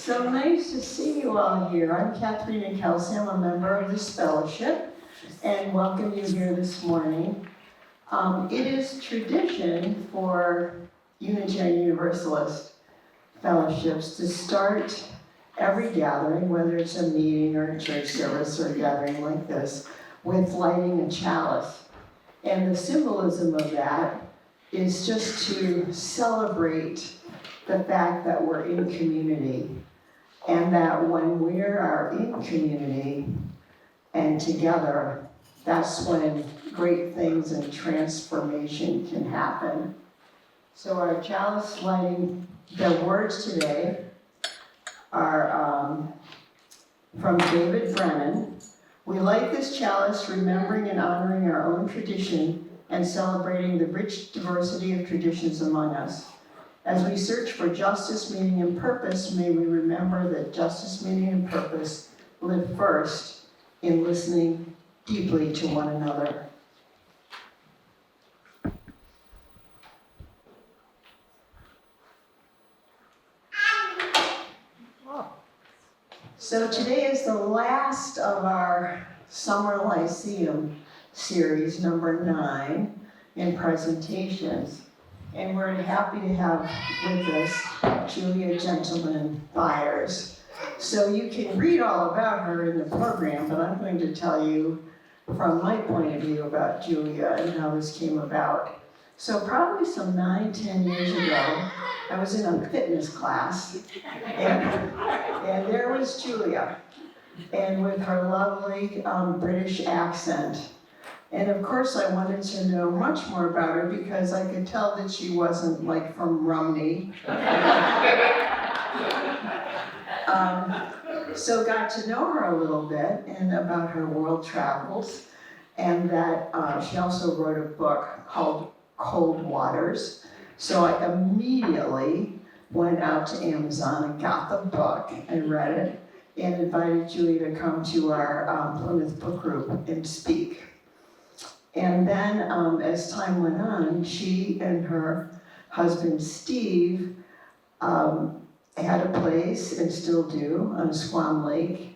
So nice to see you all here. I'm Katharina Kelsey. I'm a member of this fellowship and welcome you here this morning. It is tradition for Unitarian Universalist fellowships to start every gathering, whether it's a meeting or a church service or a gathering like this, with lighting a chalice. And the symbolism of that is just to celebrate the fact that we're in community, and that when we are in community and together, that's when great things and transformation can happen. So our chalice lighting, the words today are from David Brennan. We light this chalice remembering and honoring our own tradition and celebrating the rich diversity of traditions among us. As we search for justice, meaning, and purpose, may we remember that justice, meaning, and purpose live first in listening deeply to one another. So today is the last of our Summer Lyceum series, number 9, in presentations. And we're happy to have with us Julia Gentleman Byers. So you can read all about her in the program, but I'm going to tell you from my point of view about Julia and how this came about. So probably some 9-10 years ago, I was in a fitness class, and there was Julia, and with her lovely British accent. And of course I wanted to know much more about her because I could tell that she wasn't like from Rumney. So got to know her a little bit and about her world travels, and that she also wrote a book called Cold Waters. So I immediately went out to Amazon and got the book and read it and invited Julia to come to our Plymouth book group and speak. And then as time went on, she and her husband Steve had a place, and still do, on Squam Lake,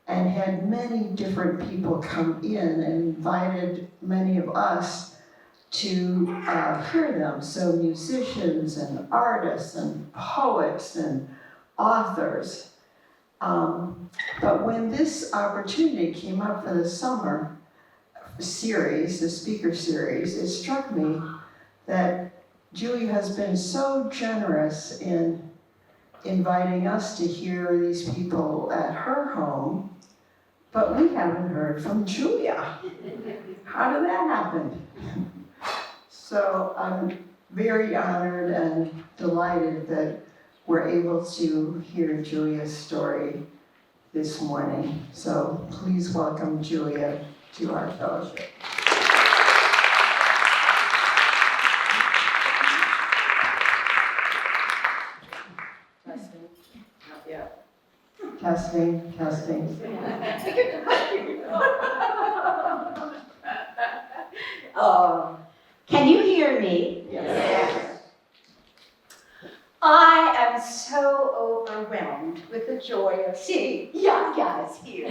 and had many different people come in and invited many of us to hear them. So musicians and artists and poets and authors. But when this opportunity came up for the summer series, the speaker series, it struck me that Julie has been so generous in inviting us to hear these people at her home, but we haven't heard from Julia. How did that happen? So I'm very honored and delighted that we're able to hear Julia's story this morning. So please welcome Julia to our fellowship. Testing. Not yet. Testing, testing. Can you hear me? Yes. I am so overwhelmed with the joy of seeing young guys here.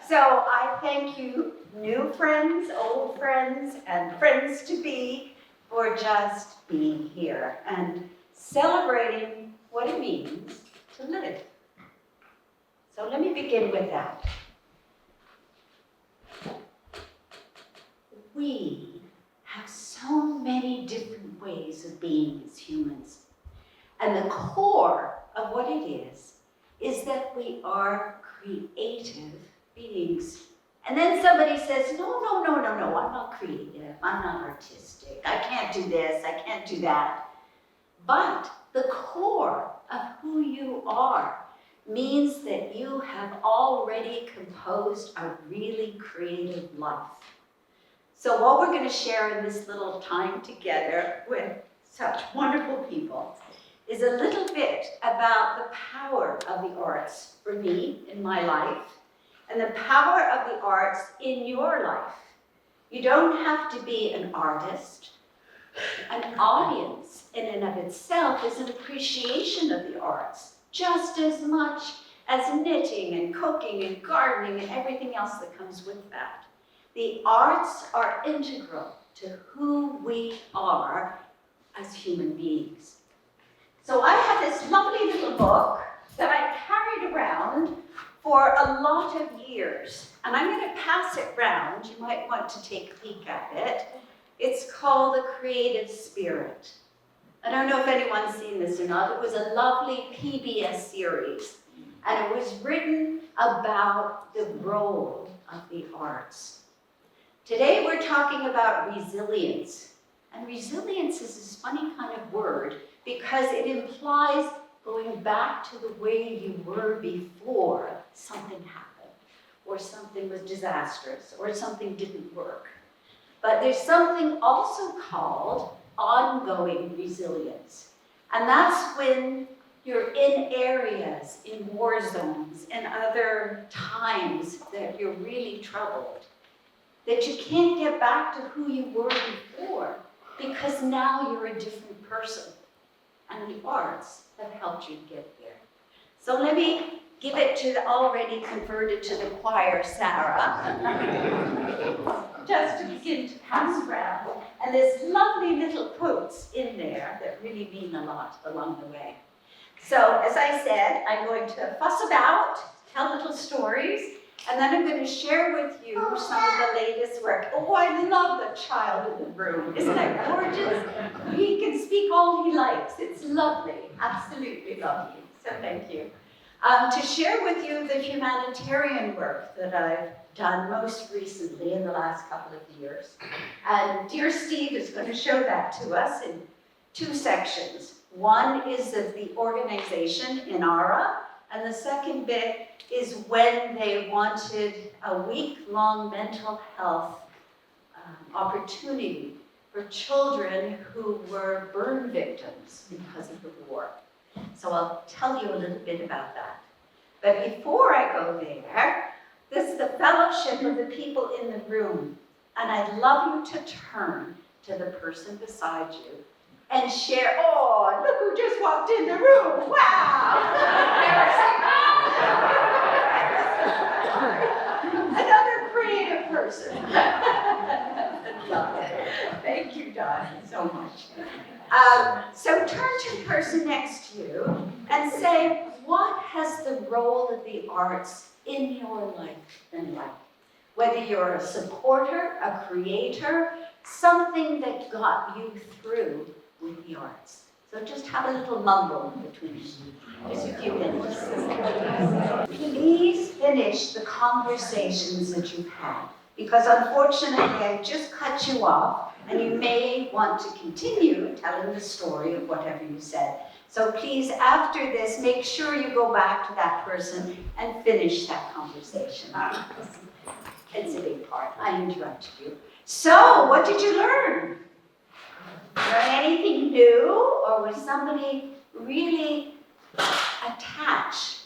So I thank you, new friends, old friends, and friends to be, for just being here and celebrating what it means to live. So let me begin with that. We have so many different ways of being as humans. And the core of what it is that we are creative beings. And then somebody says, no, I'm not creative, I'm not artistic, I can't do this, I can't do that. But the core of who you are means that you have already composed a really creative life. So what we're going to share in this little time together with such wonderful people is a little bit about the power of the arts for me in my life, and the power of the arts in your life. You don't have to be an artist. An audience in and of itself is an appreciation of the arts. just as much as knitting and cooking and gardening and everything else that comes with that. The arts are integral to who we are as human beings. So I have this lovely little book that I carried around for a lot of years, and I'm going to pass it round. You might want to take a peek at it. It's called The Creative Spirit. I don't know if anyone's seen this or not. It was a lovely PBS series, and it was written about the role of the arts. Today we're talking about resilience. And resilience is this funny kind of word because it implies going back to the way you were before something happened, or something was disastrous, or something didn't work. But there's something also called ongoing resilience. And that's when you're in areas, in war zones, in other times that you're really troubled, that you can't get back to who you were before because now you're a different person. And the arts have helped you get there. So let me give it to the already converted to the choir, Sarah, just to begin to pass around. And there's lovely little quotes in there that really mean a lot along the way. So as I said, I'm going to fuss about, tell little stories, and then I'm going to share with you some of the latest work. Oh, I love the child in the room. Isn't that gorgeous? He can speak all he likes. It's lovely, absolutely lovely. So thank you. To share with you the humanitarian work that I've done most recently in the last couple of years. And dear Steve is going to show that to us in two sections. One is of the organization in ARA, and the second bit is when they wanted a week-long mental health opportunity for children who were burn victims because of the war. So I'll tell you a little bit about that. But before I go there, this is the fellowship of the people in the room. And I'd love you to turn to the person beside you and share, oh, look who just walked in the room. Wow! Another creative person. Love it. Thank you, Don, so much. So turn to the person next to you and say, what has the role of the arts in your life been like? Whether you're a supporter, a creator, something that got you through with the arts. So just have a little mumble between just a few minutes. Please finish the conversations that you've had, because unfortunately I just cut you off, and you may want to continue telling the story of whatever you said. So please, after this, make sure you go back to that person and finish that conversation. It's a big part. I interrupted you. So, what did you learn? Learn anything new, or was somebody really attached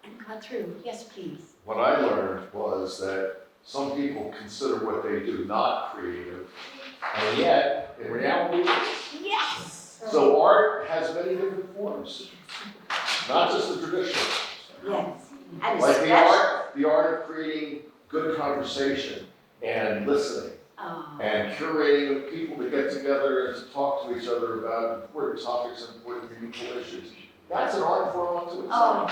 and got through? Yes, please. What I learned was that some people consider what they do not creative, and yet, in reality, it is. Yes. So art has many different forms, not just the traditional. Yes. And Like the art of creating good conversation and listening, and curating people to get together and to talk to each other about important topics and important meaningful issues. That's an art form unto itself. Oh,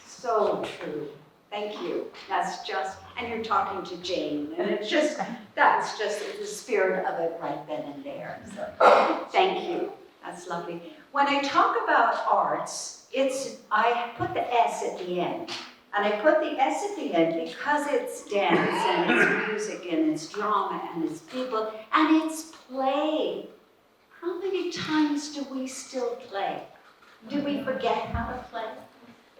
so true. Thank you. That's just, and you're talking to Jane, and it's just, that's just the spirit of it right then and there. So, thank you. That's lovely. When I talk about arts, I put the S at the end. And I put the S at the end because it's dance, and it's music, and it's drama, and it's people, and it's play. How many times do we still play? Do we forget how to play?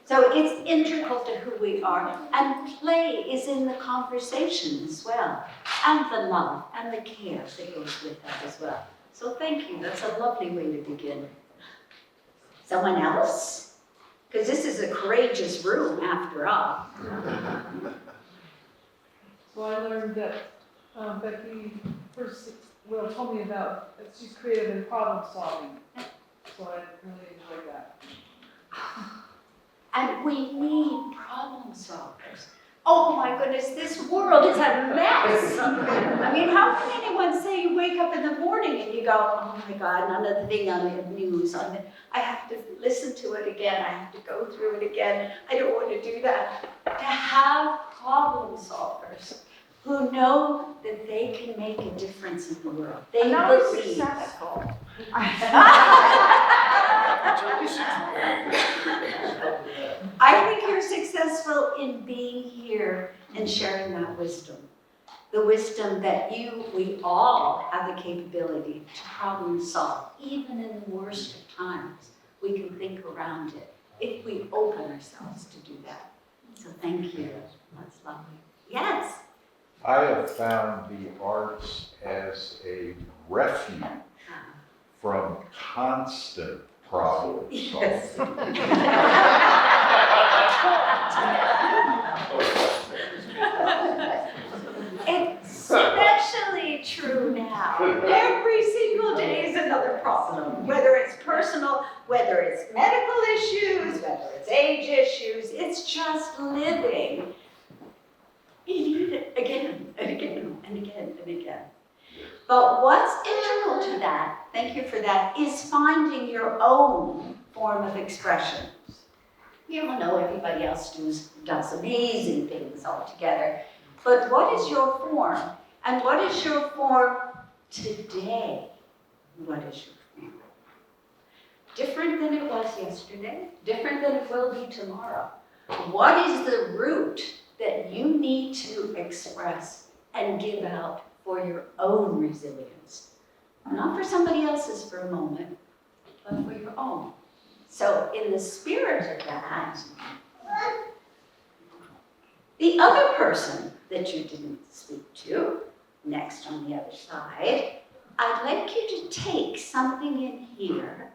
So it's integral to who we are, and play is in the conversation as well, and the love and the care that goes with that as well. So thank you, that's a lovely way to begin. Someone else? Because this is a courageous room after all. So I learned that Becky first told me about that she's creative in problem solving. So I really enjoyed that. And we need problem solvers. Oh my goodness, this world is a mess. I mean, how can anyone say you wake up in the morning and you go, oh my God, another thing on the news, I have to listen to it again, I have to go through it again, I don't want to do that. To have problem solvers who know that they can make a difference in the world. They Not believe. successful. I think you're successful in being here and sharing that wisdom. The wisdom that we all have the capability to problem solve. Even in the worst of times, we can think around it if we open ourselves to do that. So thank you. That's lovely. Yes. I have found the arts as a refuge from constant problem solving. Especially true now. Every single day is another problem. Whether it's personal, whether it's medical issues, whether it's age issues, it's just living. You need it again and again and again and again. But what's integral to that, thank you for that, is finding your own form of expression. You all know everybody else does amazing things altogether. But what is your form? And what is your form today? What is your form? Different than it was yesterday, different than it will be tomorrow. What is the root that you need to express and give out for your own resilience? Not for somebody else's for a moment, but for your own. So in the spirit of that, the other person that you didn't speak to, next on the other side, I'd like you to take something in here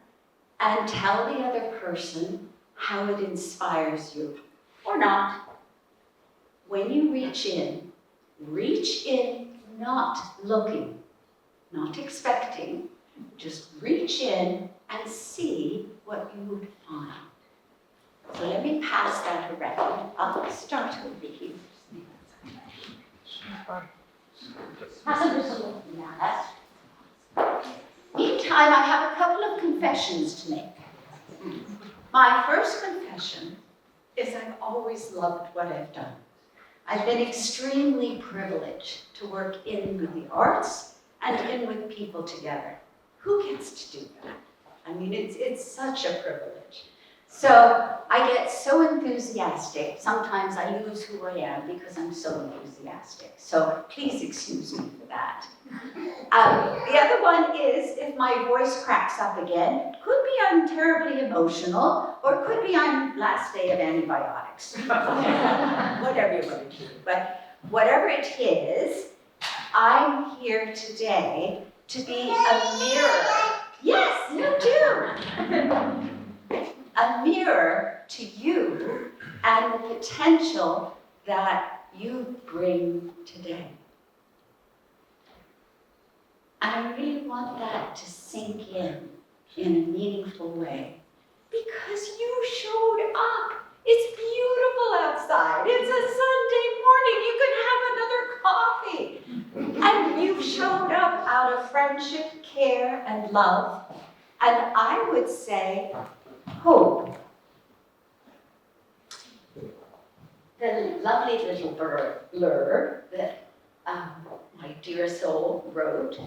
and tell the other person how it inspires you, or not. When you reach in not looking, not expecting, just reach in and see what you would find. So let me pass that around. I'll start over here. Meantime, I have a couple of confessions to make. My first confession is I've always loved what I've done. I've been extremely privileged to work in with the arts and in with people together. Who gets to do that? I mean, it's such a privilege. So I get so enthusiastic. Sometimes I lose who I am because I'm so enthusiastic. So please excuse me for that. The other one is if my voice cracks up again, could be I'm terribly emotional, or could be I'm last day of antibiotics. Whatever you want to do. But whatever it is, I'm here today to be a mirror. Yes, you do. A mirror to you and the potential that you bring today. And I really want that to sink in a meaningful way, because you showed up. It's beautiful outside. It's a Sunday morning. You could have another coffee. And you showed up out of friendship, care, and love. And I would say, hope. The lovely little blurb that my dear soul wrote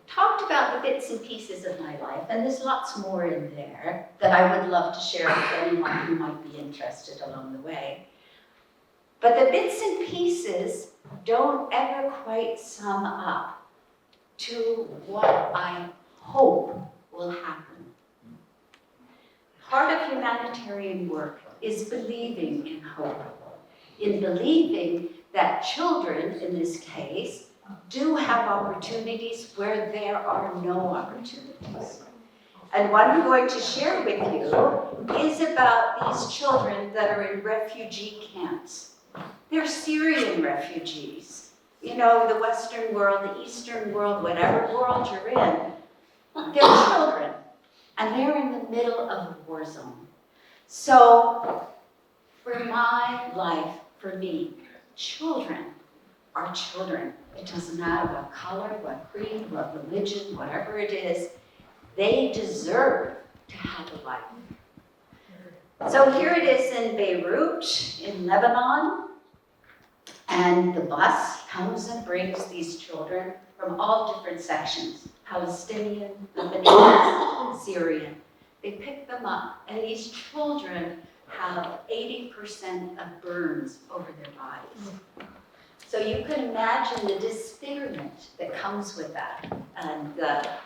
talked about the bits and pieces of my life, and there's lots more in there that I would love to share with anyone who might be interested along the way. But the bits and pieces don't ever quite sum up to what I hope will happen. Part of humanitarian work is believing in hope, in believing that children, in this case, do have opportunities where there are no opportunities. And what I'm going to share with you is about these children that are in refugee camps. They're Syrian refugees. You know, the Western world, the Eastern world, whatever world you're in, they're children. And they're in the middle of a war zone. So For my life, for me, children are children. It doesn't matter what color, what creed, what religion, whatever it is, they deserve to have a life. So here it is in Beirut, in Lebanon, and the bus comes and brings these children from all different sections, Palestinian, Lebanese, Syrian. They pick them up, and these children have 80% of burns over their bodies. So you can imagine the disfigurement that comes with that, and that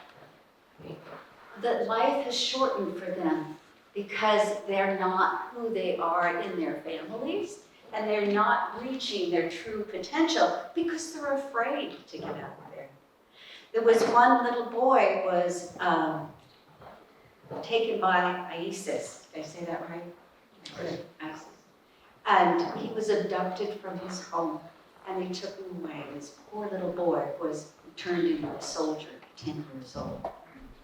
life has shortened for them because they're not who they are in their families, and they're not reaching their true potential because they're afraid to get out of there. There was one little boy was taken by ISIS. Did I say that right? ISIS. And he was abducted from his home, and they took him away. This poor little boy was turned into a soldier, 10 years old.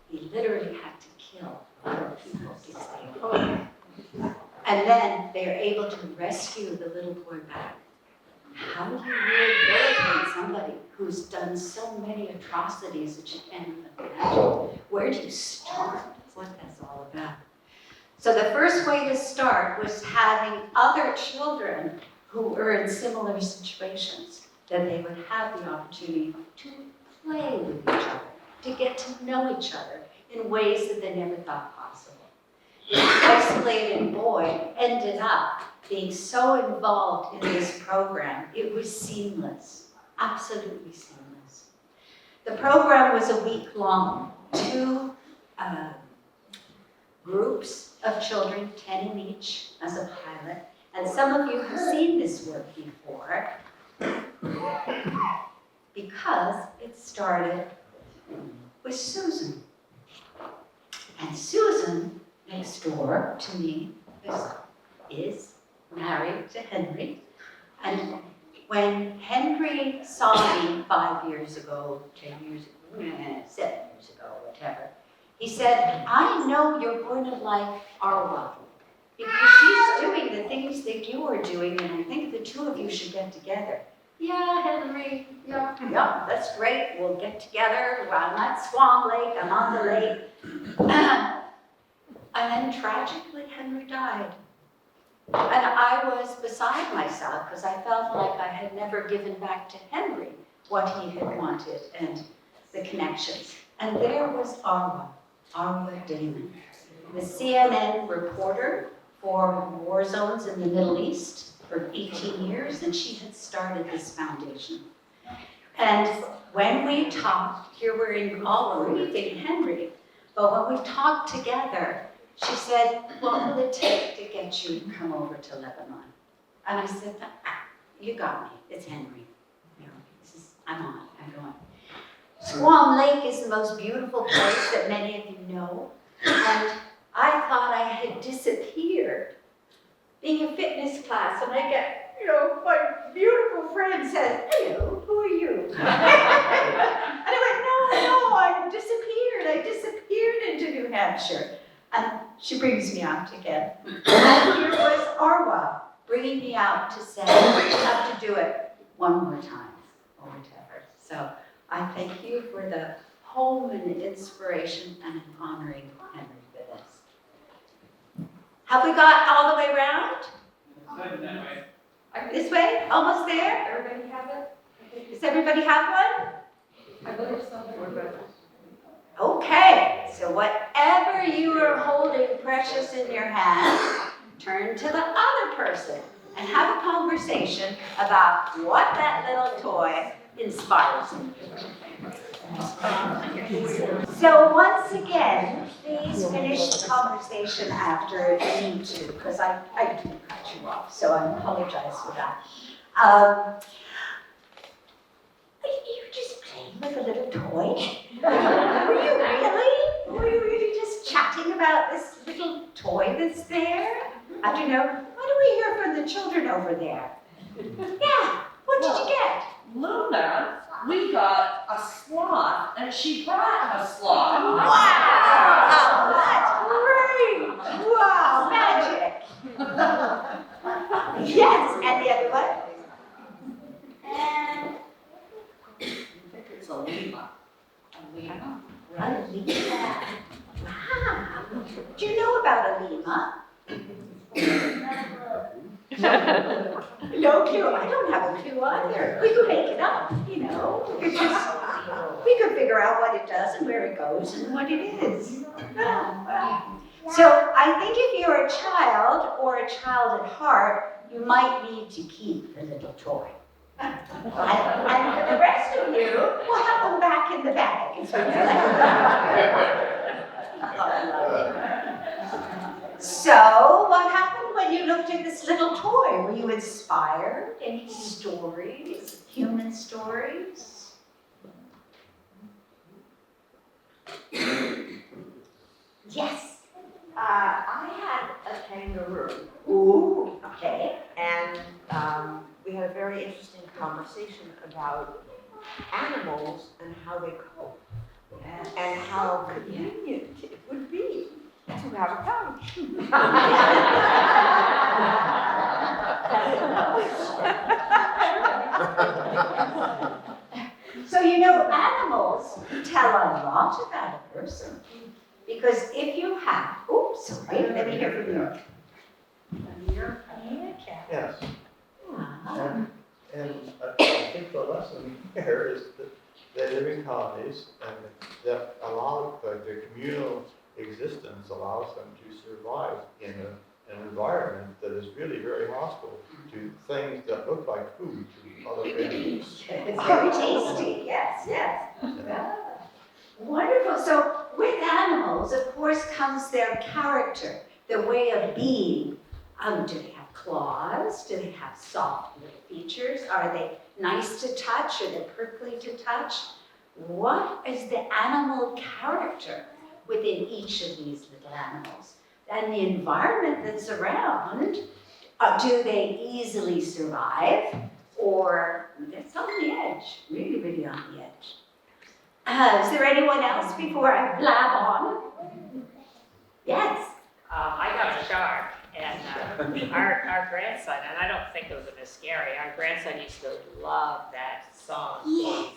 He literally had to kill other people to stay alive. And then they are able to rescue the little boy back. How do you rehabilitate somebody who's done so many atrocities that you can't even imagine? Where do you start? That's what that's all about. So the first way to start was having other children who were in similar situations, that they would have the opportunity to play with each other, to get to know each other in ways that they never thought possible. This isolated boy ended up being so involved in this program, it was seamless, absolutely seamless. The program was a week long, 2 groups of children, 10 in each as a pilot. And some of you have seen this work before because it started with Susan. And Susan, next door to me, is married to Henry. And when Henry saw me 5 years ago, 10 years ago, 7 years ago, whatever, he said, I know you're going to like Arwa, because she's doing the things that you are doing, and I think the two of you should get together. Yeah, Henry, yeah, that's great. We'll get together. Well, I'm at Swan Lake, I'm on the lake. And then tragically, Henry died. And I was beside myself because I felt like I had never given back to Henry what he had wanted and the connections. And there was Arwa Damon, the CNN reporter for war zones in the Middle East for 18 years, and she had started this foundation. And when we talked, here we're in all grieving Henry, but when we talked together, she said, what will it take to get you to come over to Lebanon? And I said, you got me, it's Henry. You know, I'm going. Swan Lake is the most beautiful place that many of you know. And I thought I had disappeared. Being a fitness class, and I get, my beautiful friend says, hello, who are you? And I went, no, I disappeared into New Hampshire. And she brings me out again. And here was Arwa bringing me out to say, we have to do it one more time, or whatever. So I thank you for the home and the inspiration and honoring Henry for this. Have we got all the way around? This way? Almost there? Everybody have it? Does everybody have one? I believe so. Okay, so whatever you are holding precious in your hand, turn to the other person and have a conversation about what that little toy inspires them. So once again, please finish the conversation after if you need to, because I do cut you off, so I apologize for that. You're just playing with a little toy? Were you really just chatting about this little toy that's there? I don't know. What do we hear from the children over there? Yeah, what did you get? Luna, we got a sloth, and she brought a sloth. Wow, that's great! Wow, magic! Yes, and the other one? And It's a lemur. a lemur. Wow. Do you know about a lemur? No clue. I don't have a clue either. We could make it up, you know. We could figure out what it does and where it goes and what it is. So I think if you're a child or a child at heart, you might need to keep the little toy. And for the rest of you, we'll have them back in the bag. So, what happened when you looked at this little toy? Were you inspired? Any stories? Human stories? Yes. I had a kangaroo, Ooh, okay. and we had a very interesting conversation about animals and how they cope, and how convenient it would be to have a couch. So you know, animals tell a lot about a person. Because if you have, oops, sorry, let me hear from you. Yes, Ah, and I think the lesson here is that they live in colonies and that allow the communal existence allows them to survive in an environment that is really very hostile to things that look like food to other animals. it's very tasty, yes, yes. Ah, wonderful. So with animals, of course, comes their character, their way of being. Do they have claws? Do they have soft little features? Are they nice to touch? Are they prickly to touch? What is the animal character within each of these little animals? And the environment that's around, do they easily survive? Or it's on the edge, really, really on the edge. Is there anyone else before I blab on? Yes. I got a shark, and our grandson, and I don't think it was a bit scary, our grandson used to love that song. Yes.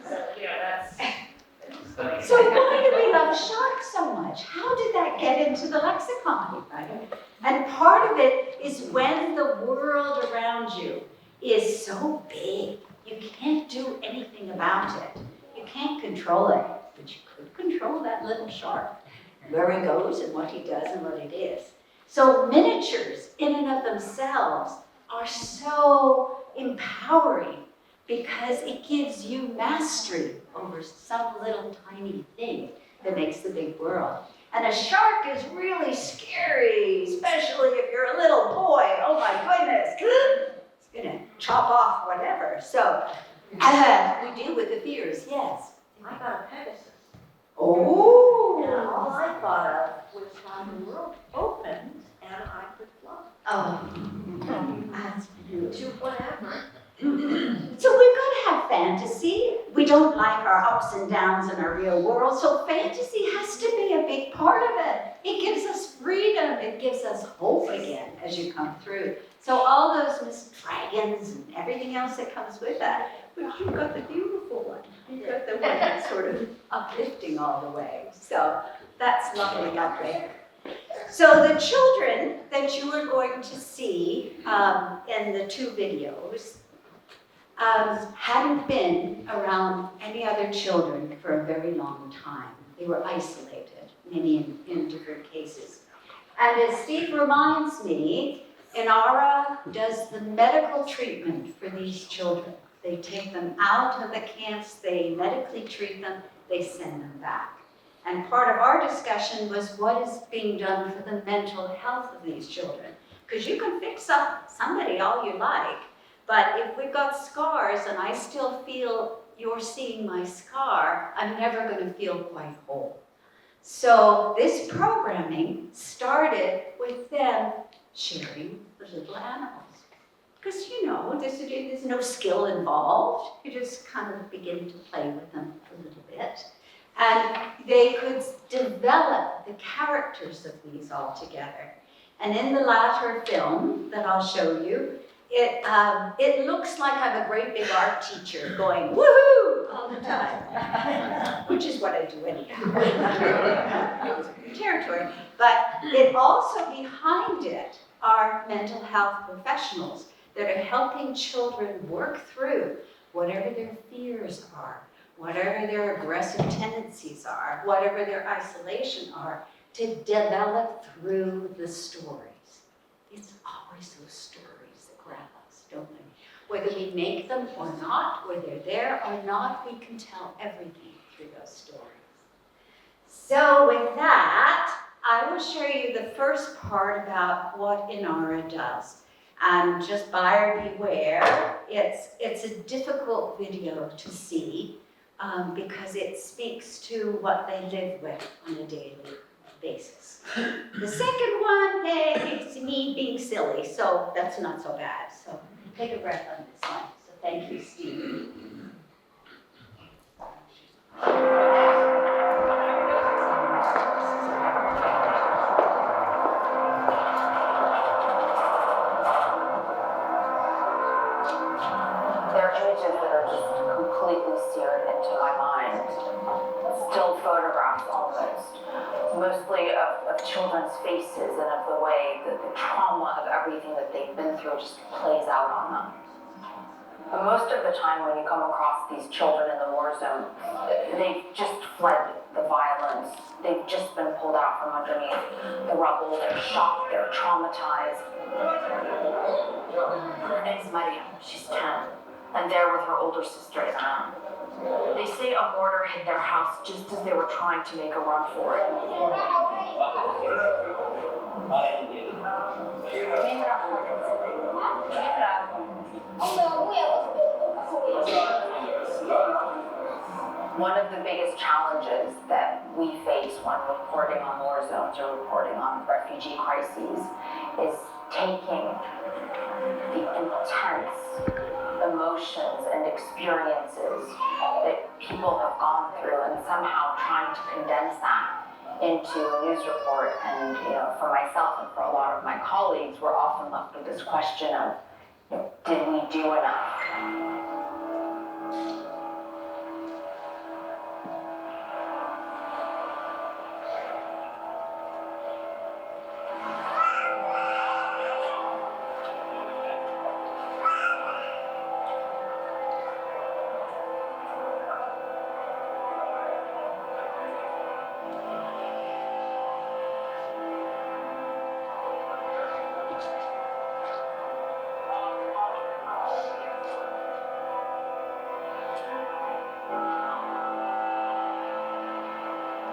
So, that's... So why do we love sharks so much? How did that get into the lexicon, right? And part of it is when the world around you is so big, you can't do anything about it. You can't control it, but you could control that little shark, where he goes and what he does and what it is. So miniatures in and of themselves are so empowering because it gives you mastery over some little tiny thing that makes the big world. And a shark is really scary, especially if you're a little boy. Oh my goodness, it's gonna chop off whatever. So we deal with the fears, yes. I got a Pegasus. Oh. And all I thought of was how the world opened and I could fly Oh, that's beautiful. to whatever. So we've got to have fantasy. We don't like our ups and downs in our real world, so fantasy has to be a big part of it. It gives us freedom. It gives us hope again as you come through. So all those dragons and everything else that comes with that, but you've got the beautiful one. You've got the one that's sort of uplifting all the way. So that's lovely, lovely. So the children that you are going to see in the two videos hadn't been around any other children for a very long time. They were isolated, many in different cases. And as Steve reminds me, Inara does the medical treatment for these children. They take them out of the camps, they medically treat them, they send them back. And part of our discussion was what is being done for the mental health of these children. Because you can fix up somebody all you like, but if we've got scars and I still feel you're seeing my scar, I'm never going to feel quite whole. So this programming started with them sharing the little animals. Because, you know, there's no skill involved. You just kind of begin to play with them a little bit. And they could develop the characters of these all together. And in the latter film that I'll show you, it looks like I'm a great big art teacher going woohoo all the time, which is what I do anyhow. Territory. But it also behind it are mental health professionals that are helping children work through whatever their fears are, whatever their aggressive tendencies are, whatever their isolation are, to develop through the stories. It's always those stories that grab us, don't they? Whether we make them or not, whether they're there or not, we can tell everything through those stories. So with that, I will show you the first part about what Inara does. And just buyer beware, it's a difficult video to see because it speaks to what they live with on a daily basis. The second one, hey, it's me being silly, so that's not so bad. So take a breath on this one. So thank you, Steve. There are images that are just completely seared into my mind. Still photographs almost, mostly of children's faces and of the way that the trauma of everything that they've been through just plays out on them. And most of the time when you come across these children in the war zone, they've just fled the violence. They've just been pulled out from underneath the rubble. They're shocked, they're traumatized. Her name's Maria, she's 10. And there with her older sister, Anna. They say a mortar hit their house just as they were trying to make a run for it. One of the biggest challenges that we face when reporting on war zones or reporting on refugee crises is taking the intense emotions and experiences that people have gone through and somehow trying to condense that into a news report. And for myself and for a lot of my colleagues, we're often left with this question of, did we do enough?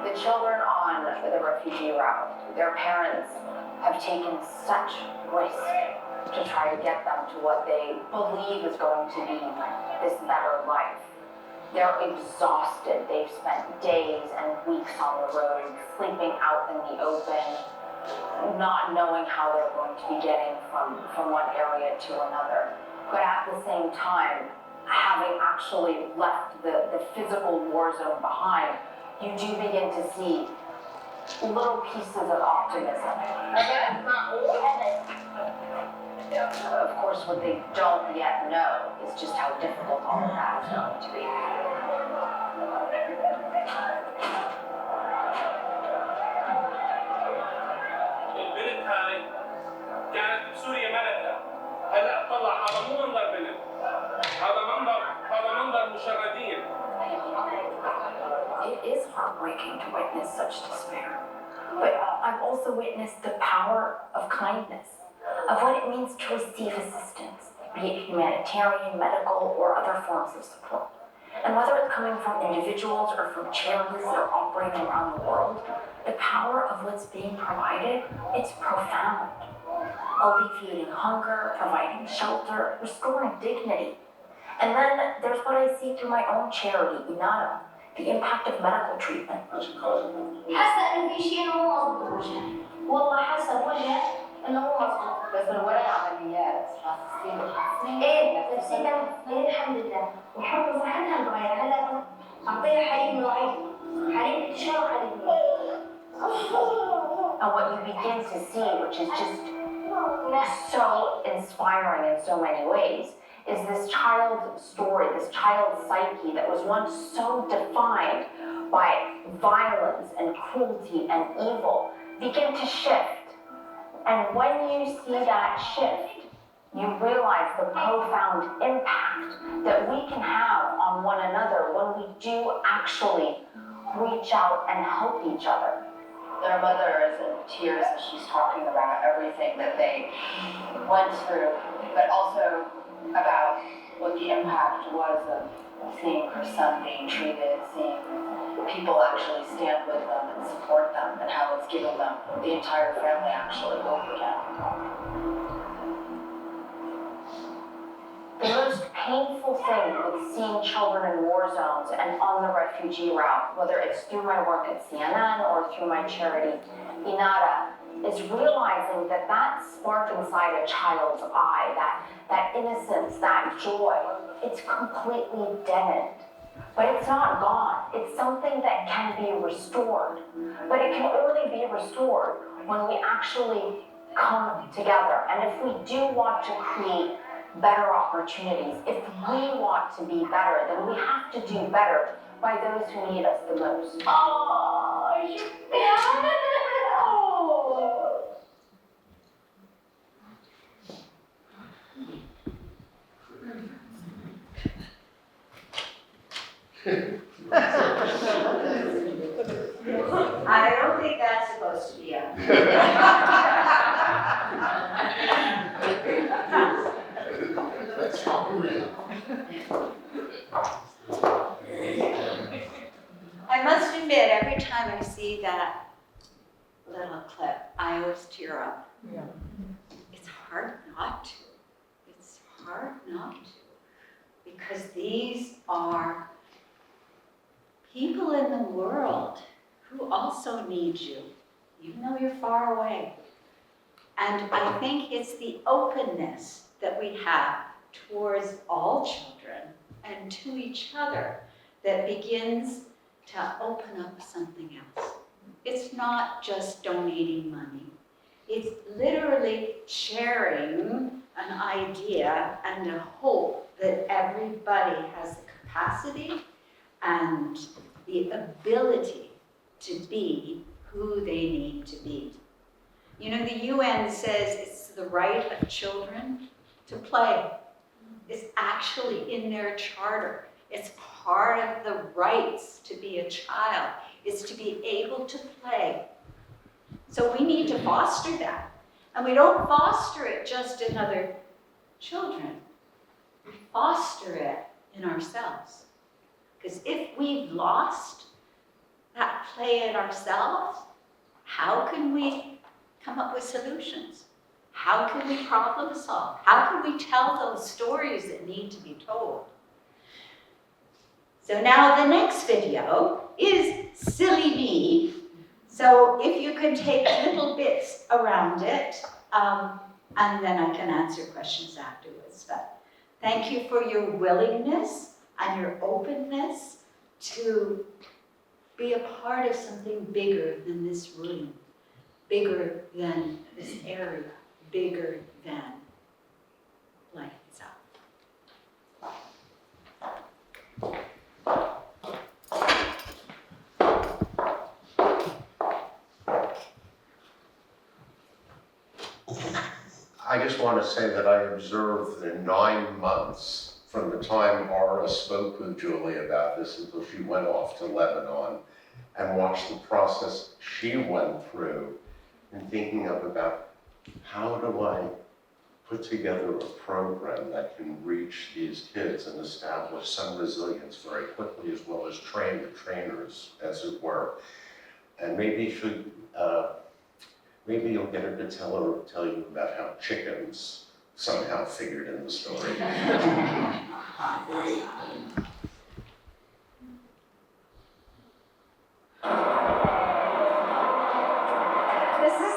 The children on the refugee route, their parents have taken such risk to try to get them to what they believe is going to be this better life. They're exhausted. They've spent days and weeks on the road, sleeping out in the open, not knowing how they're going to be getting from one area to another. But at the same time, having actually left the physical war zone behind, you do begin to see little pieces of optimism. Of course, what they don't yet know is just how difficult all of that is going to be. البنت هاي كانت بسوريا ملكة، هلا طلع هذا مو منظر بنت، هذا منظر مشردين. It is heartbreaking to witness such despair, but I've also witnessed the power of kindness, of what it means to receive assistance, be it humanitarian, medical, or other forms of support. And whether it's coming from individuals or from charities that are operating around the world, the power of what's being provided, it's profound. Alleviating hunger, providing shelter, restoring dignity. And then there's what I see through my own charity, Inara, the impact of medical treatment. حاسه انه في شيء انه مو مظبوط بوجهي، والله حاسه بوجهي انه مو مظبوط. بس من وراء عمليات حاسين ايه نفسيا ايه الحمد لله، والحمد لله صحتها متغيره، هلا اعطيها حليب نوعي And what you begin to see, which is just so inspiring in so many ways, is this child story, this child psyche that was once so defined by violence and cruelty and evil begin to shift. And when you see that shift, you realize the profound impact that we can have on one another when we do actually reach out and help each other. Their mother is in tears as she's talking about everything that they went through, but also about what the impact was of seeing her son being treated, seeing people actually stand with them and support them, and how it's given them, the entire family actually, hope again. The most painful thing with seeing children in war zones and on the refugee route, whether it's through my work at CNN or through my charity, Inara, is realizing that that spark inside a child's eye, that innocence, that joy, it's completely deadened. But it's not gone. It's something that can be restored. But it can only be restored when we actually come together. And if we do want to create better opportunities, if we want to be better, then we have to do better by those who need us the most. Oh, I don't think that's supposed to be up. That's how we read. I must admit, every time I see that little clip, I always tear up. Yeah. It's hard not to. It's hard not to. Because these are people in the world who also need you, even though you're far away. And I think it's the openness that we have towards all children and to each other that begins to open up something else. It's not just donating money. It's literally sharing an idea and a hope that everybody has the capacity and the ability to be who they need to be. You know, the UN says it's the right of children to play. It's actually in their charter. It's part of the rights to be a child, is to be able to play. So we need to foster that. And we don't foster it just in other children. We foster it in ourselves. Because if we've lost that play in ourselves, how can we come up with solutions? How can we problem solve? How can we tell those stories that need to be told? So now the next video is Silly Me. So if you can take little bits around it, and then I can answer questions afterwards. But thank you for your willingness and your openness to be a part of something bigger than this room, bigger than this area, bigger than life itself. I just want to say that I observed the 9 months from the time Ara spoke with Julie about this until she went off to Lebanon, and watched the process she went through in thinking of about how do I put together a program that can reach these kids and establish some resilience very quickly, as well as train the trainers, as it were. And maybe maybe you'll get her to tell you about how chickens somehow figured in the story. This is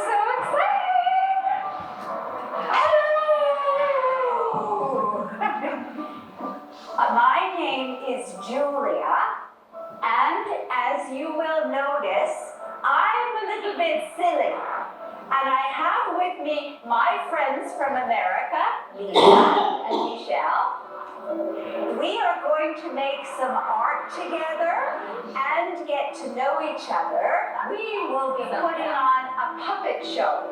so exciting! Hello! My name is Julia, and as you will And I have with me my friends from America, Lisa and Michelle. We are going to make some art together and get to know each other. We will be putting on a puppet show.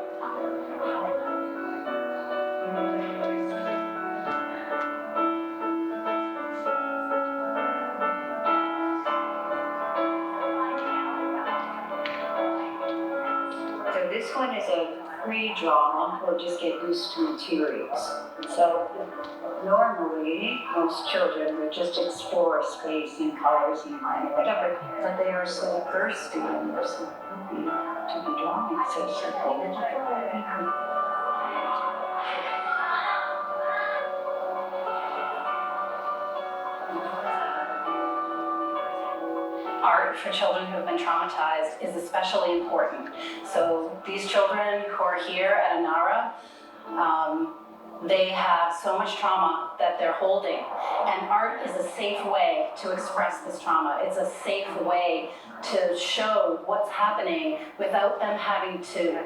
So this one is a pre-drawn or just get used to materials. So normally, most children would just explore space and colors and line or whatever, but they are so thirsty and they're so happy to be drawing so simple. Art for children who have been traumatized is especially important. So these children who are here at Anara, they have so much trauma that they're holding. And art is a safe way to express this trauma. It's a safe way to show what's happening without them having to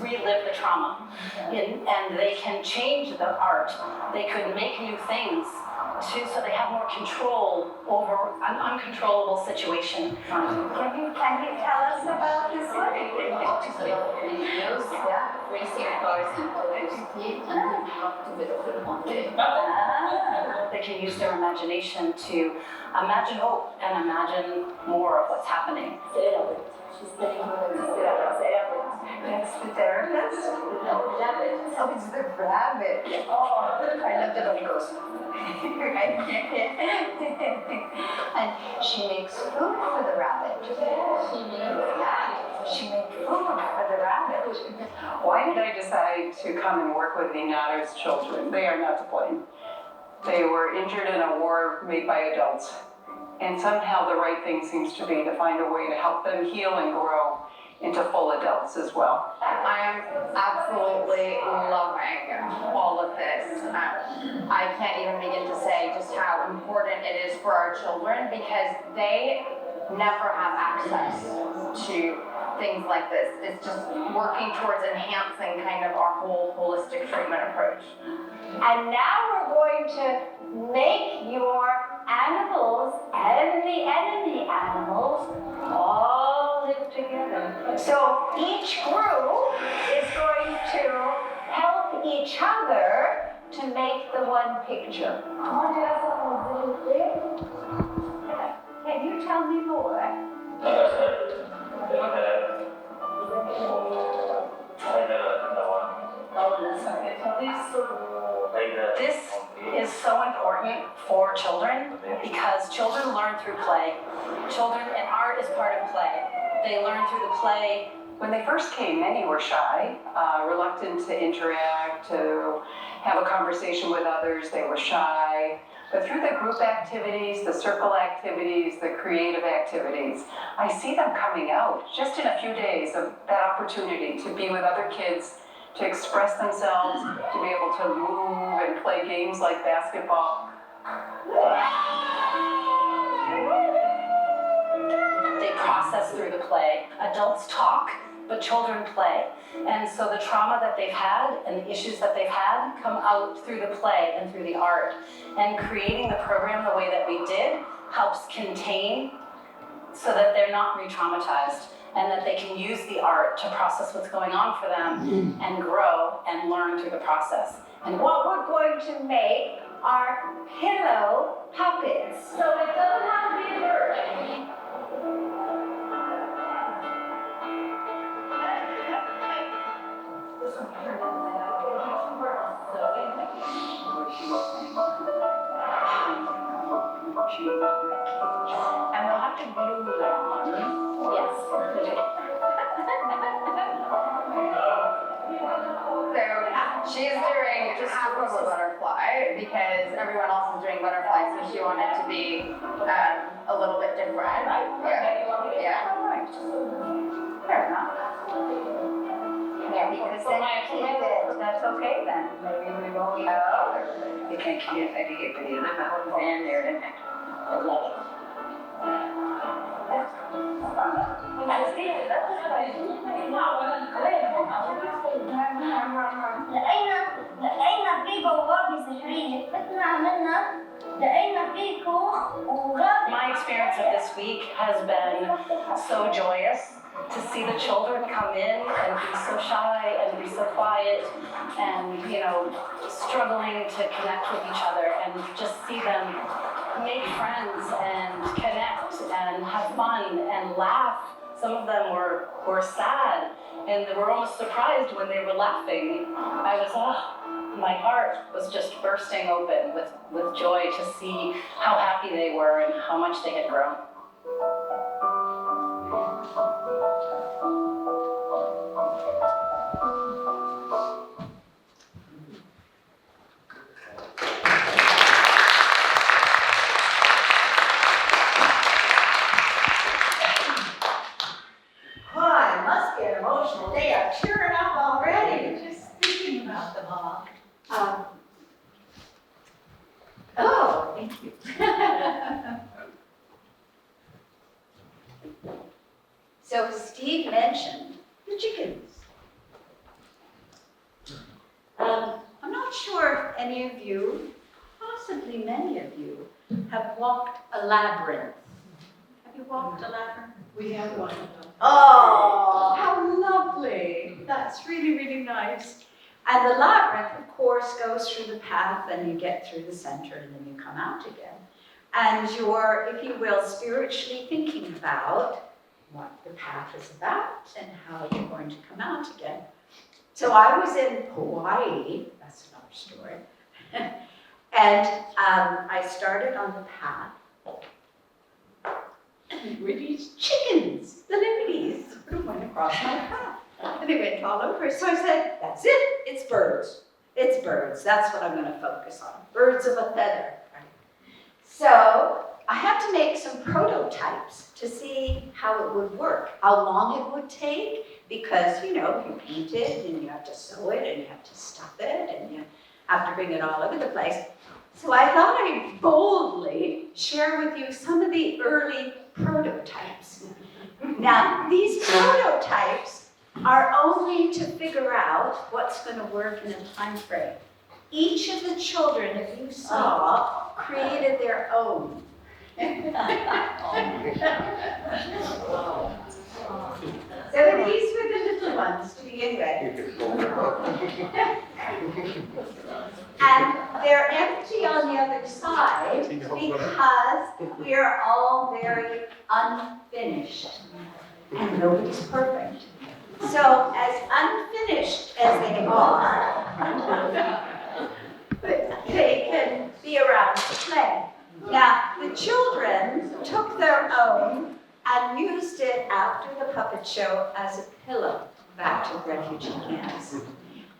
relive the trauma. And they can change the art. They could make new things so they have more control over an uncontrollable situation. Can you tell us about this one? Racing cars and electricity and They can use their imagination to imagine hope and imagine more of what's happening. She's studying That's the therapist? No, rabbit. Oh, it's the rabbit. Oh, I love the way it goes. And she makes food for the rabbit. She makes food for the rabbit. Why did I decide to come and work with the Natters children? They are not to blame. They were injured in a war made by adults. And somehow the right thing seems to be to find a way to help them heal and grow into full adults as well. I'm absolutely loving all of this. I can't even begin to say just how important it is for our children because they never have access to things like this. It's just working towards enhancing kind of our whole holistic treatment approach. And now we're going to make your animals and the enemy animals all live together. So each group is going to help each other to make the one picture. Can you tell me more? This is so important for children because children learn through play. Children and art is part of play. They learn through the play. When they first came, many were shy, reluctant to interact, to have a conversation with others. They were shy. But through the group activities, the circle activities, the creative activities, I see them coming out just in a few days of that opportunity to be with other kids, to express themselves, to be able to move and play games like basketball. They process through the play. Adults talk, but children play. And so the trauma that they've had and the issues that they've had come out through the play and through the art. And creating the program the way that we did helps contain so that they're not re-traumatized and that they can use the art to process what's going on for them and grow and learn through the process. And what we're going to make are pillow puppets. So it doesn't have to be a bird. And we'll have to glue them on. Yes. So she's doing half of a butterfly because everyone else is doing butterflies, so she wanted to be a little bit different. Yeah. Fair enough. Yeah, because then I keep it. That's okay then. Maybe we won't eat it. You can keep it, and then there in it. I love it. I see it. That's what I do. منا لقينا فيه كوخ وغاب. My experience of this week has been so joyous to see the children come in and be so shy and be so quiet and, struggling to connect with each other, and just see them make friends and connect and have fun and laugh. Some of them were sad and they were almost surprised when they were laughing. My heart was just bursting open with joy to see how happy they were and how much they had grown. It must be an emotional day. I'm cheering up already, just thinking about them all. Oh, thank you. So Steve mentioned the chickens. I'm not sure if any of you, possibly many of you, have walked a labyrinth. Have you walked a labyrinth? We have one. Oh, how lovely. That's really, really nice. And the labyrinth, of course, goes through the path, and you get through the center, and then you come out again. And you're, if you will, spiritually thinking about what the path is about and how you're going to come out again. So I was in Hawaii, that's another story, and I started on the path. And were these chickens, the lilies, sort of went across my path. And they went all over. So I said, that's it, it's birds. It's birds, that's what I'm gonna focus on. Birds of a feather. So I had to make some prototypes to see how it would work, how long it would take, because you paint it and you have to sew it and you have to stuff it and you have to bring it all over the place. So I thought I'd boldly share with you some of the early prototypes. Now, these prototypes are only to figure out what's going to work in a time frame. Each of the children, if you saw, created their own. So these were the little ones to begin with. And they're empty on the other side because we are all very unfinished. And nobody's perfect. So as unfinished as they are, they can be around to play. Now, the children took their own and used it after the puppet show as a pillow back to refugee camps.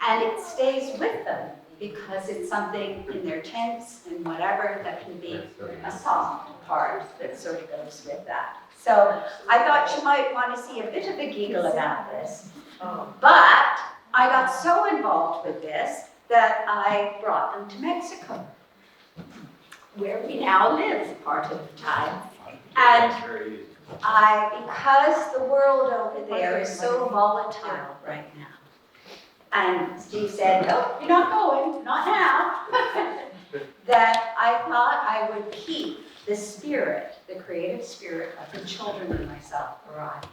And it stays with them because it's something in their tents and whatever that can be a soft part that sort of goes with that. So I thought you might want to see a bit of a giggle about this. But I got so involved with this that I brought them to Mexico, where we now live part of the time. And because the world over there is so volatile right now. And Steve said, no, you're not going, not now. That I thought I would keep the spirit, the creative spirit of the children and myself alive.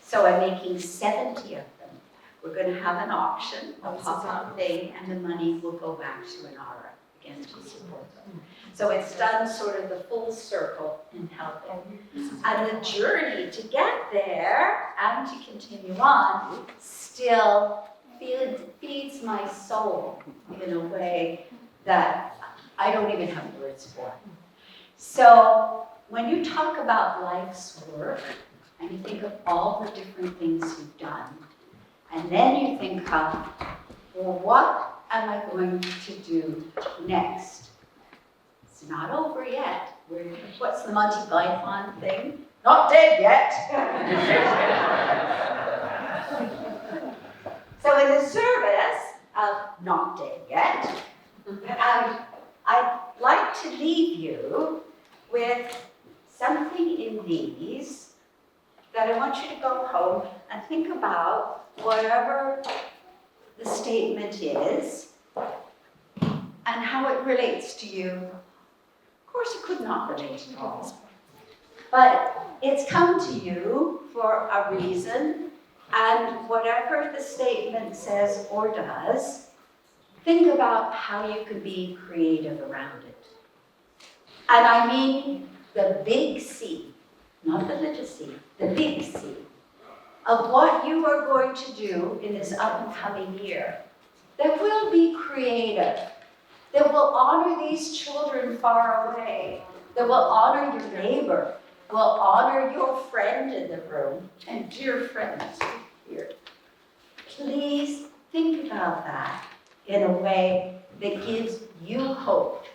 So I'm making 70 of them. We're going to have an auction, a pop-up thing, and the money will go back to an ARA, again, to support them. So it's done sort of the full circle in helping. And the journey to get there and to continue on still feeds my soul in a way that I don't even have words for. So when you talk about life's work, and you think of all the different things you've done, and then you think of, well, what am I going to do next? It's not over yet. What's the Monty Python thing? Not dead yet. So in the service of not dead yet, I'd like to leave you with something in these that I want you to go home and think about whatever the statement is, and and how it relates to you. Of course, it could not relate at all. But it's come to you for a reason, and whatever the statement says or does, think about how you could be creative around it. And I mean the big C, not the little c, the big C, of what you are going to do in this up and coming year that will be creative, that will honor these children far away, that will honor your neighbor, will honor your friend in the room, and dear friends here. Please think about that in a way that gives you hope,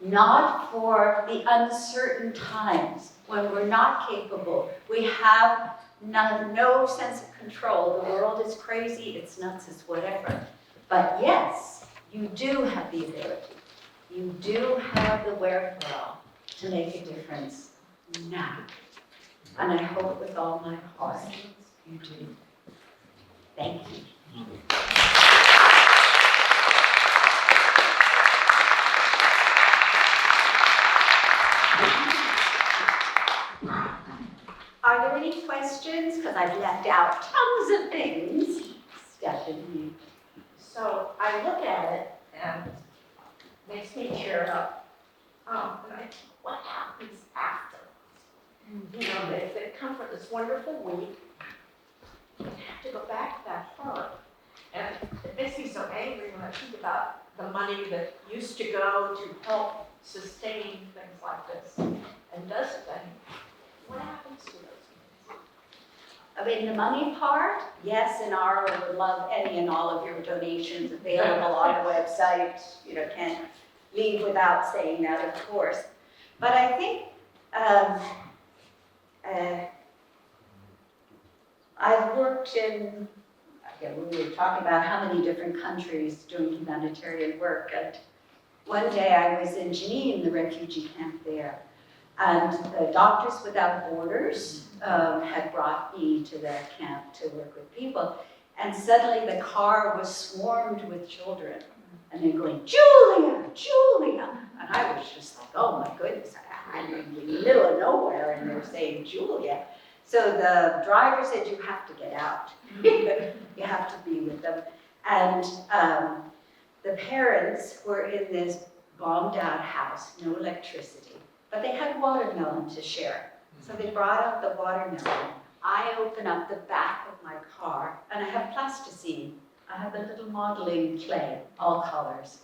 not for the uncertain times when we're not capable, we have no sense of control, the world is crazy, it's nuts, it's whatever. But yes, you do have the ability, you do have the wherewithal to make a difference now. And I hope with all my heart you do. Thank you. Are there any questions? Because I've left out tons of things. Stephanie. So I look at it and it makes me tear up. And I think, what happens after? You know, they come for this wonderful week, and have to go back to that horror. And it makes me so angry when I think about the money that used to go to help sustain things like this and doesn't. What happens to those things? I mean, the money part, yes, and I would love any and all of your donations available on the website. You know, can't leave without saying that, of course. But I think I've worked in, we were talking about how many different countries doing humanitarian work. And one day I was in Jenin, the refugee camp there. And Doctors Without Borders had brought me to their camp to work with people. And suddenly the car was swarmed with children. And they're going, Julia, Julia. And I was just like, oh my goodness, I'm in the middle of nowhere and they're saying Julia. So the driver said, you have to get out. You have to be with them. And the parents were in this bombed out house, no electricity. But they had watermelon to share. So they brought out the watermelon. I open up the back of my car, and I have plasticine. I have a little modeling clay, all colors.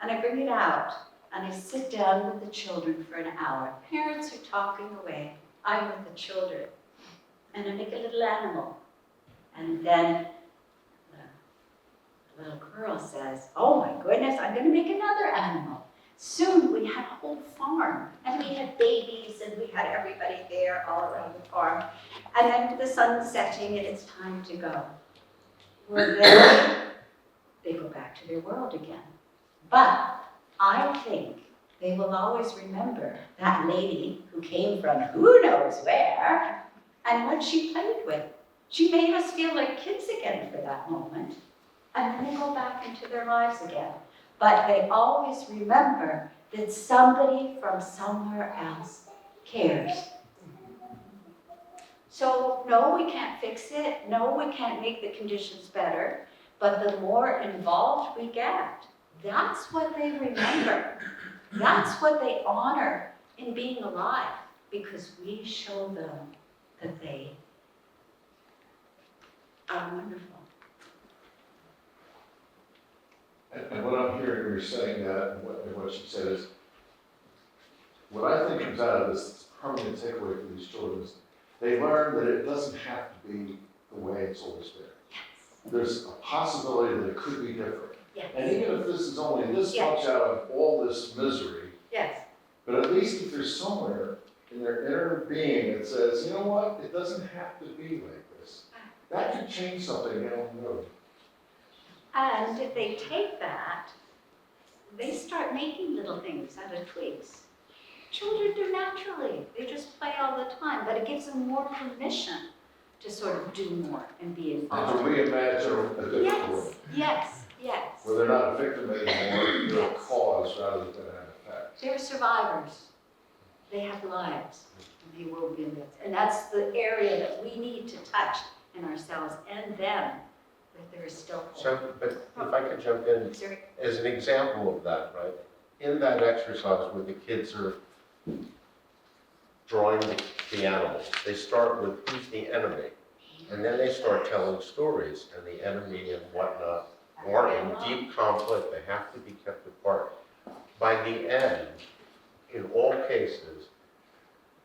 And I bring it out, and I sit down with the children for an hour. Parents are talking away. I'm with the children. And I make a little animal. And then the little girl says, oh my goodness, I'm going to make another animal. Soon we had a whole farm, and we had babies, and we had everybody there all around the farm. And then the sun's setting, and it's time to go. Well, then they go back to their world again. But I think they will always remember that lady who came from who knows where, and what she played with. She made us feel like kids again for that moment, and then they go back into their lives again. But they always remember that somebody from somewhere else cares. So no, we can't fix it. No, we can't make the conditions better. But the more involved we get, that's what they remember. That's what they honor in being alive, because we show them that they are wonderful. And what I'm hearing you're saying that, and what she said is, what I think comes out of this permanent takeaway for these children is they learn that it doesn't have to be the way it's always been. Yes. There's a possibility that it could be different. Yes. And even if this is only this Yes. much out of all this misery, Yes. but at least if there's somewhere in their inner being that says, you know what, it doesn't have to be like this. That could change something down the road. And if they take that, they start making little things out of twigs. Children do naturally. They just play all the time, but it gives them more permission to sort of do more and be And involved. to reimagine a different world. Yes, yes, yes. Where they're not a victim anymore, they're a cause rather than an effect. They're survivors. They have lives, and they will be lived. And that's the area that we need to touch in ourselves and them, that there is still hope. So, but if I could jump in, as an example of that, right? In that exercise where the kids are drawing the animals, they start with who's the enemy, and then they start telling stories, and the enemy and whatnot are in deep conflict, they have to be kept apart. By the end, in all cases,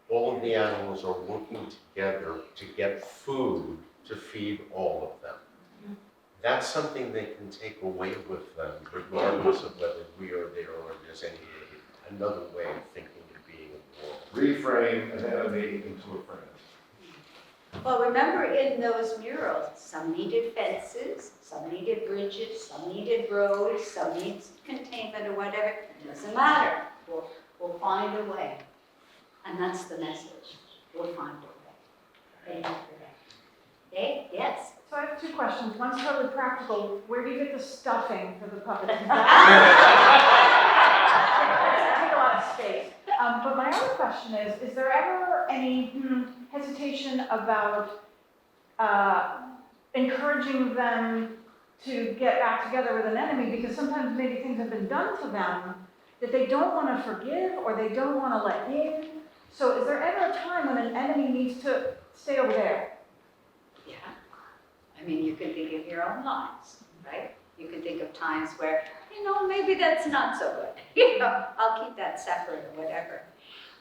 all of the animals are working together to get food to feed all of them. That's something they can take away with them, regardless of whether we are there or there's another way of thinking and being in the world. Reframe an enemy into a friend. Well, remember in those murals, some needed fences, some needed bridges, some needed roads, some needed containment or whatever. It doesn't matter. We'll find a way. And that's the message. We'll find a way. Thank you for that. Dave, yes? So I have two questions. One's totally practical. Where do you get the stuffing for the puppets? Take a lot of space. But my other question is there ever any hesitation about encouraging them to get back together with an enemy? Because sometimes maybe things have been done to them that they don't want to forgive or they don't want to let in. So is there ever a time when an enemy needs to stay over there? Yeah. I mean, you can think of your own lives, right? You can think of times where, maybe that's not so good. I'll keep that separate or whatever.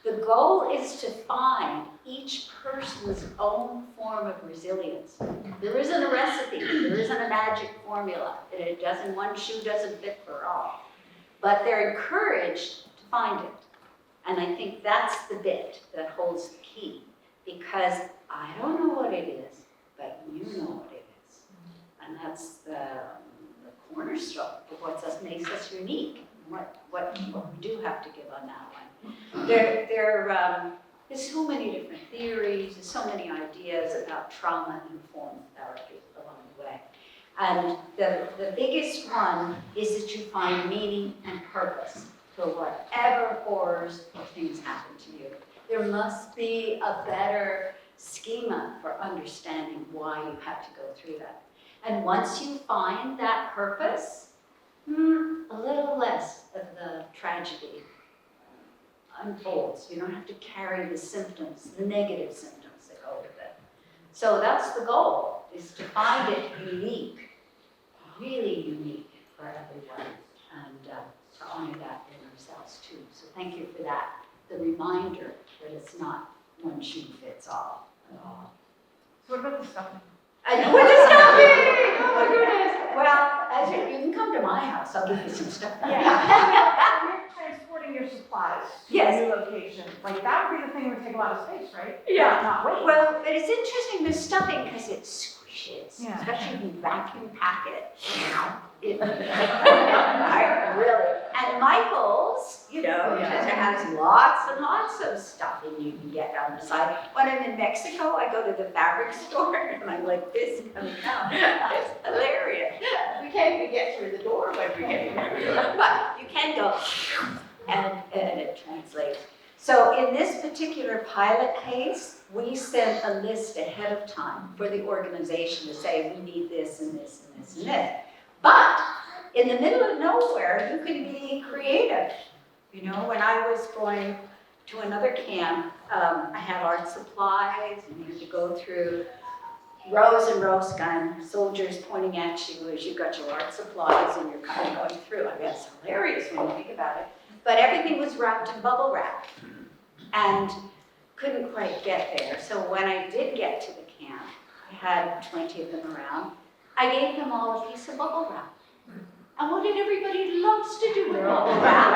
The goal is to find each person's own form of resilience. There isn't a recipe, there isn't a magic formula. One shoe doesn't fit for all. But they're encouraged to find it. And I think that's the bit that holds the key. Because I don't know what it is, but you know what it is. And that's the cornerstone of what makes us unique. What we do have to give on that one. There's so many different theories, there's so many ideas about trauma-informed therapy along the way. And the biggest one is that you find meaning and purpose to whatever horrors or things happen to you. There must be a better schema for understanding why you had to go through that. And once you find that purpose, a little less of the tragedy unfolds. You don't have to carry the symptoms, the negative symptoms that go with it. So that's the goal, is to find it unique, really unique for everyone, and to honor that in ourselves too. So thank you for that, the reminder that it's not one shoe fits all at all. So what about the stuffing? I know what the stuffing! Oh my goodness! Well, you can come to my house, I'll give you some stuffing. Yeah. When you're transporting your supplies to Yes. a new location, that would be the thing that would take a lot of space, right? Yeah. Not weight. Well, but it's interesting with stuffing because it squishes, Yeah. especially if you vacuum pack it. Really. And Michael's, has lots and lots of stuffing you can get on the side. When I'm in Mexico, I go to the fabric store and I'm like, this comes out. It's hilarious. We can't even get through the door when we get here. But you can go and it translates. So in this particular pilot case, we sent a list ahead of time for the organization to say, we need this and this and this and this. But in the middle of nowhere, you can be creative. When I was going to another camp, I had art supplies, and you had to go through rows and rows of soldiers pointing at you as you got your art supplies and you're kind of going through. I mean, it's hilarious when you think about it. But everything was wrapped in bubble wrap and couldn't quite get there. So when I did get to the camp, I had 20 of them around. I gave them all a piece of bubble wrap. And what did everybody loves to do with bubble wrap?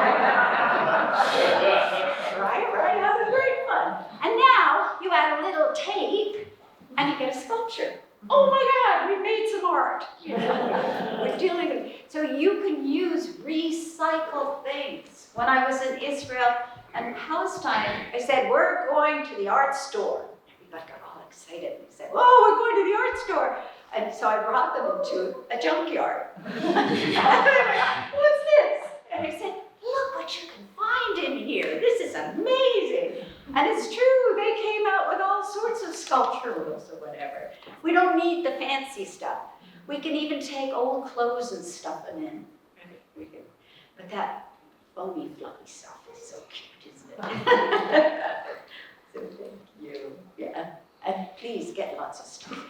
Right, having great fun. And now you add a little tape and you get a sculpture. Oh my God, we made some art. We're dealing with it. So you can use recycled things. When I was in Israel and Palestine, I said, we're going to the art store. Everybody got all excited. They said, oh, we're going to the art store. And so I brought them into a junkyard. And they went, what's this? And I said, look what you can find in here. This is amazing. And it's true, they came out with all sorts of sculpturals or whatever. We don't need the fancy stuff. We can even take old clothes and stuff them in. But that foamy, fluffy stuff is so cute, isn't it? So thank you. Yeah. And please get lots of stuff.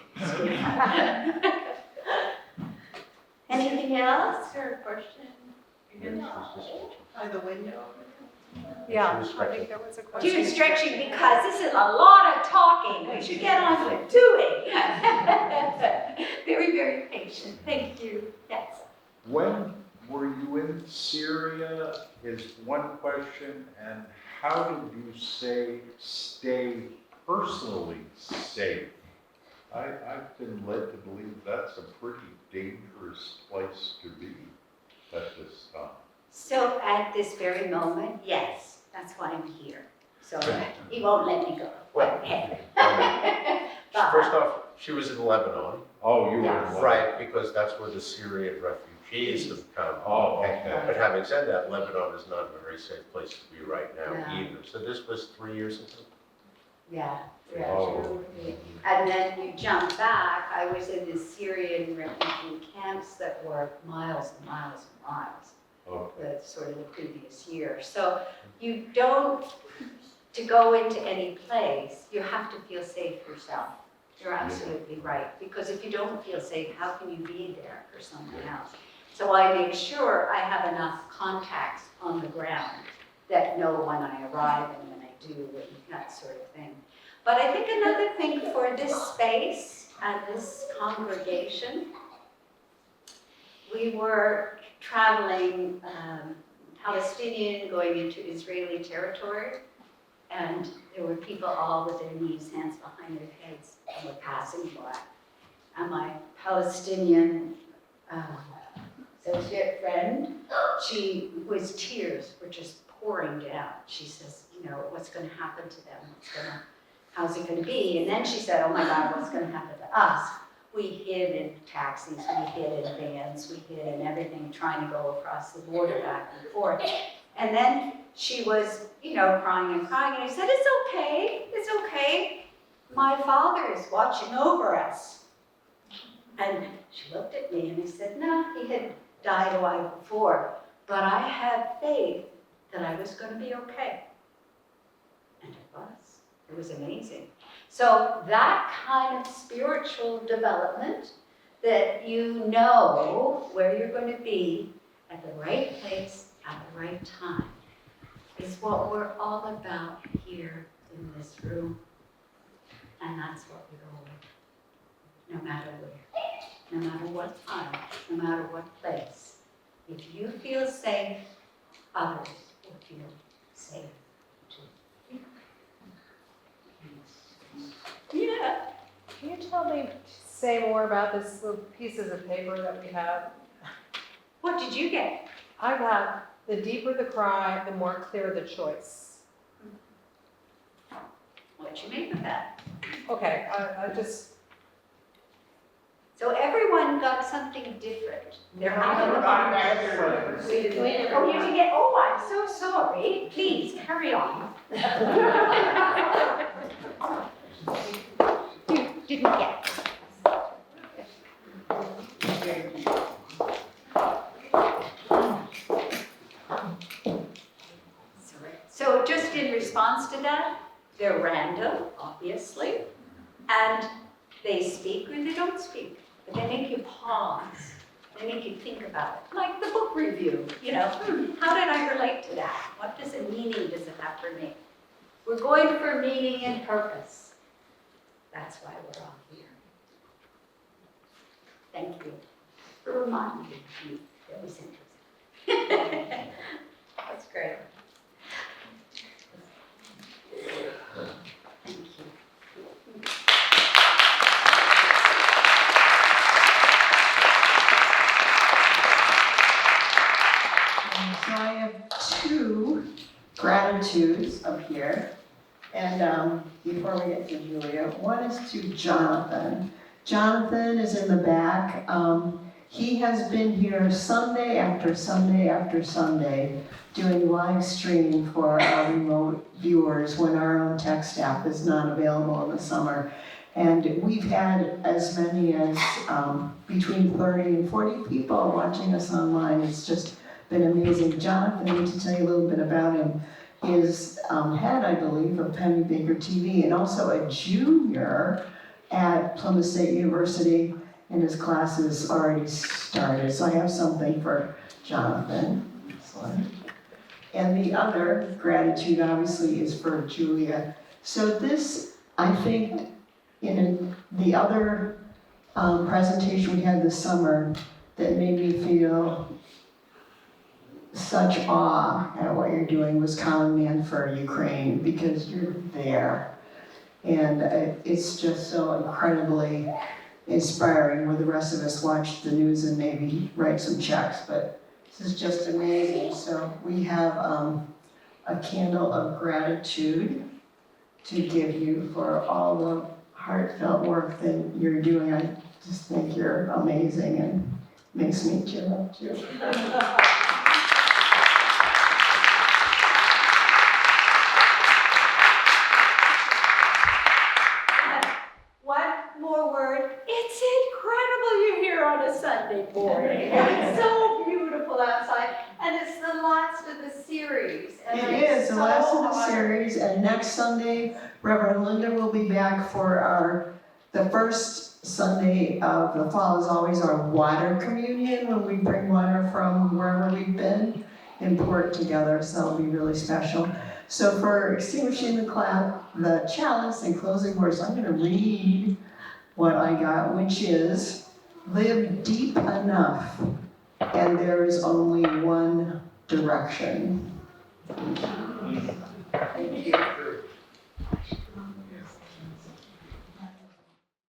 Anything else? Is there a question? By the window? Yeah, I think there was a question. Do stretching because this is a lot of talking. We should get on with doing. Very, very patient. Thank you. Yes. When were you in Syria is one question, and how did you stay personally safe? I've been led to believe that's a pretty dangerous place to be at this time. So at this very moment, yes, that's why I'm here. So he won't let me go. Well, Okay. First off, she was in Lebanon. Oh, you were in Yes. Lebanon. Right, because that's where the Syrian refugees have come. Oh, okay. But having said that, Lebanon is not a very safe place to be right now No. either. So this was 3 years ago. Yeah. Oh. And then you jump back, I was in the Syrian refugee camps that were miles and miles and miles. Okay. The sort of the previous year. So you don't, to go into any place, you have to feel safe yourself. You're absolutely right. Because if you don't feel safe, how can you be there for someone else? So I make sure I have enough contacts on the ground that know when I arrive and when I do and that sort of thing. But I think another thing for this space and this congregation, we were traveling Palestinian going into Israeli territory, and there were people all with their knees, hands behind their heads, and were passing by. And my Palestinian associate friend, she was tears were just pouring down. She says, you know, what's going to happen to them? How's it going to be? And then she said, oh my God, what's going to happen to us? We hid in taxis, we hid in vans, we hid in everything, trying to go across the border back and forth. And then she was, you know, crying and crying, and I said, it's okay. My father is watching over us. And she looked at me and I said, no, he had died a while before, but I had faith that I was going to be okay. And it was. It was amazing. So that kind of spiritual development, that you know where you're going to be at the right place at the right time, is what we're all about here in this room. And that's what we're all about, no matter where, no matter what time, no matter what place. If you feel safe, others will feel safe too. Yeah. Can you say more about this little pieces of paper that we have? What did you get? I got, the deeper the cry, the more clear the choice. What you make of that? Okay, I just. So everyone got something different. They're out of the box. Oh, you didn't get, oh, I'm so sorry. Please, carry on. You didn't get. So just in response to that, they're random, obviously, and they speak or they don't speak, but they make you pause. They make you think about it, like the book review, you know, how did I relate to that? What meaning does it have for me? We're going for meaning and purpose. That's why we're all here. Thank you for reminding me that was interesting. That's great. Thank you. So I have two gratitudes up here. And before we get to Julia, one is to Jonathan. Jonathan is in the back. He has been here Sunday after Sunday after Sunday doing live streaming for our remote viewers when our own tech staff is not available in the summer. And we've had as many as between 30 and 40 people watching us online. It's just been amazing. Jonathan, to tell you a little bit about him, is head, I believe, of Penny Baker TV and also a junior at Plymouth State University, and his classes already started. So I have something for Jonathan. And the other gratitude, obviously, is for Julia. So this, I think, in the other presentation we had this summer that made me feel such awe at what you're doing was Common Man for Ukraine, because you're there. And it's just so incredibly inspiring, where the rest of us watch the news and maybe write some checks, but this is just amazing. So we have a candle of gratitude to give you for all the heartfelt work that you're doing. I just think you're amazing and makes me chill up too. One more word. It's incredible you're here on a Sunday morning. It's so beautiful outside, and it's the last of the series. And It is the last of the series, and next Sunday, Reverend Linda will be back for the first Sunday of the fall is always our water communion, when we bring water from wherever we've been and pour it together, so that'll be really special. So for extinguishing the chalice and closing words, I'm gonna read what I got, which is, live deep enough, and there is only one direction.